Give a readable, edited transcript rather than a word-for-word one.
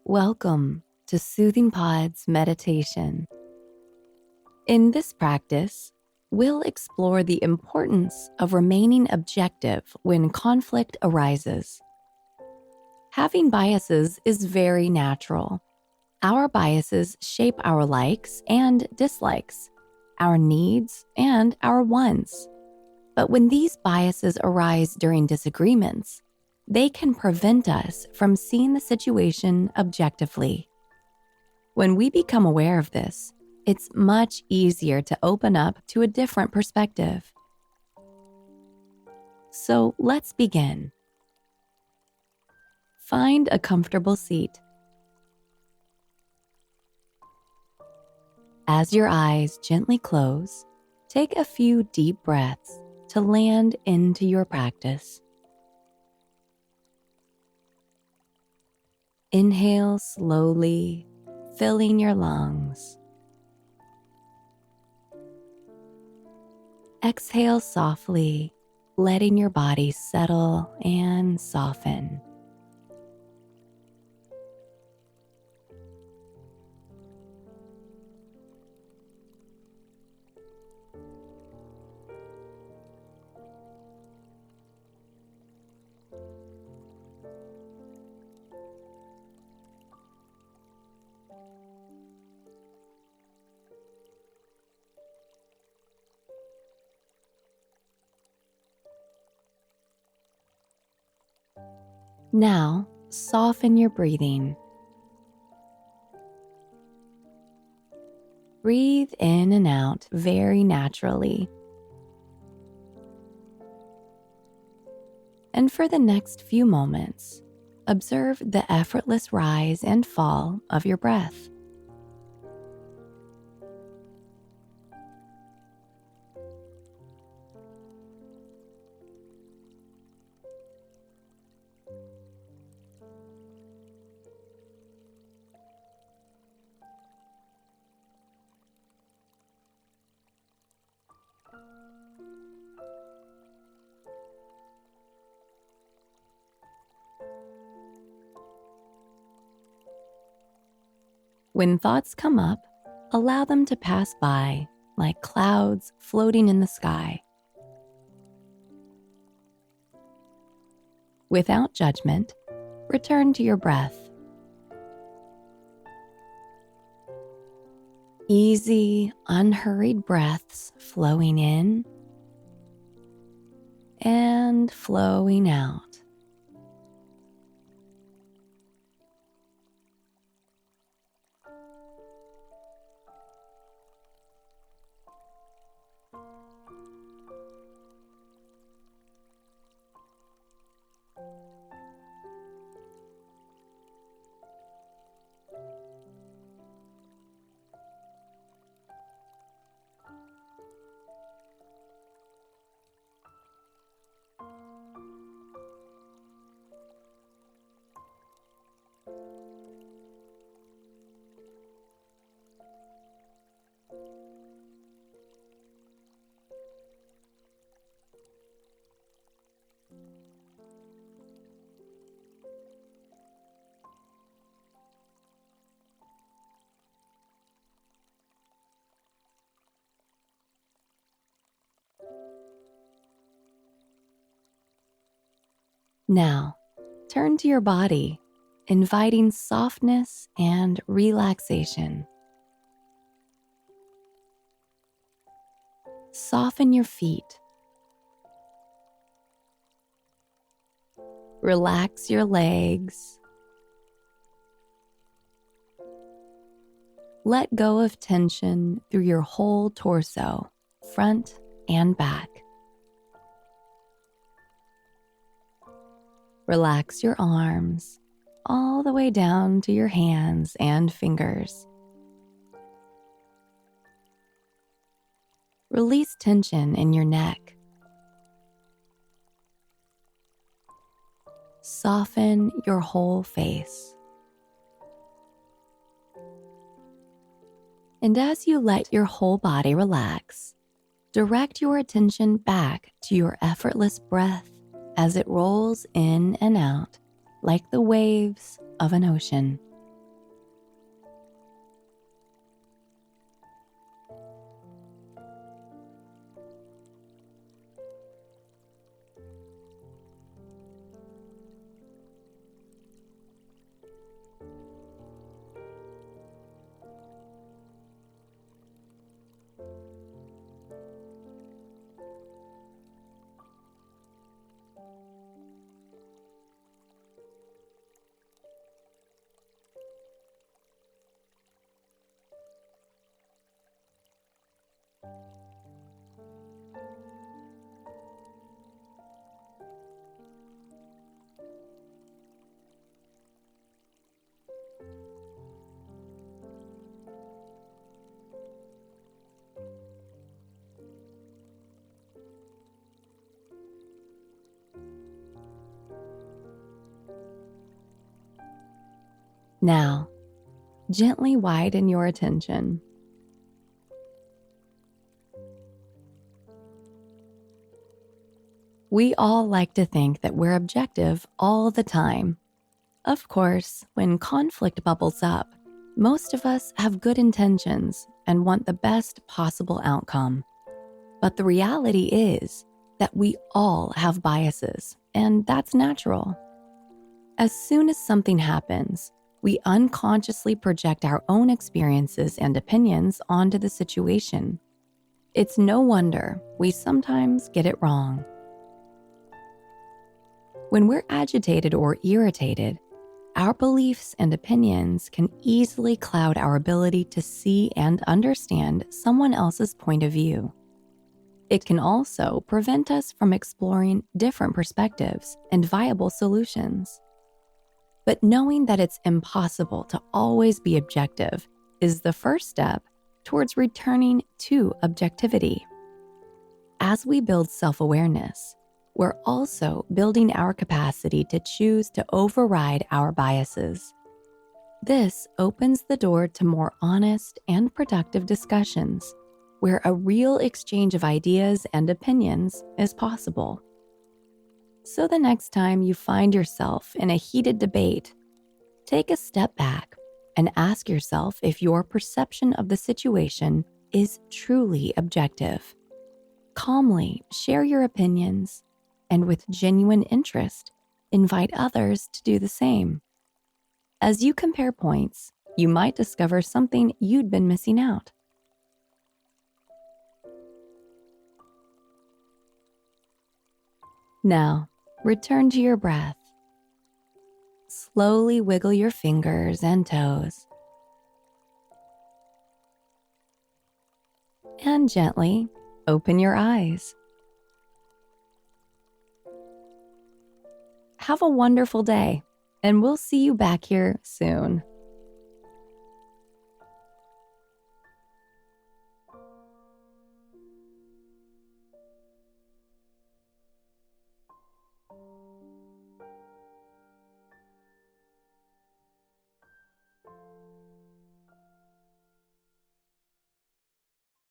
Welcome to Soothing Pod's meditation. In this practice, we'll explore the importance of remaining objective when conflict arises. Having biases is very natural. Our biases shape our likes and dislikes, our needs and our wants. But when these biases arise during disagreements, they can prevent us from seeing the situation objectively. When we become aware of this, it's much easier to open up to a different perspective. So let's begin. Find a comfortable seat. As your eyes gently close, take a few deep breaths to land into your practice. Inhale slowly, filling your lungs. Exhale softly, letting your body settle and soften. Now, soften your breathing. Breathe in and out very naturally. And for the next few moments, observe the effortless rise and fall of your breath. When thoughts come up, allow them to pass by like clouds floating in the sky. Without judgment, return to your breath. Easy, unhurried breaths flowing in and flowing out. Now, turn to your body, inviting softness and relaxation. Soften your feet. Relax your legs. Let go of tension through your whole torso, front and back. Relax your arms all the way down to your hands and fingers. Release tension in your neck. Soften your whole face. And as you let your whole body relax, direct your attention back to your effortless breath as it rolls in and out like the waves of an ocean. Now, gently widen your attention. We all like to think that we're objective all the time. Of course, when conflict bubbles up, most of us have good intentions and want the best possible outcome. But the reality is that we all have biases, and that's natural. As soon as something happens, we unconsciously project our own experiences and opinions onto the situation. It's no wonder we sometimes get it wrong. When we're agitated or irritated, our beliefs and opinions can easily cloud our ability to see and understand someone else's point of view. It can also prevent us from exploring different perspectives and viable solutions. But knowing that it's impossible to always be objective is the first step towards returning to objectivity. As we build self-awareness, we're also building our capacity to choose to override our biases. This opens the door to more honest and productive discussions, where a real exchange of ideas and opinions is possible. So the next time you find yourself in a heated debate, take a step back and ask yourself if your perception of the situation is truly objective. Calmly share your opinions, and with genuine interest, invite others to do the same. As you compare points, you might discover something you'd been missing out. Now, return to your breath. Slowly wiggle your fingers and toes. And gently open your eyes. Have a wonderful day, and we'll see you back here soon.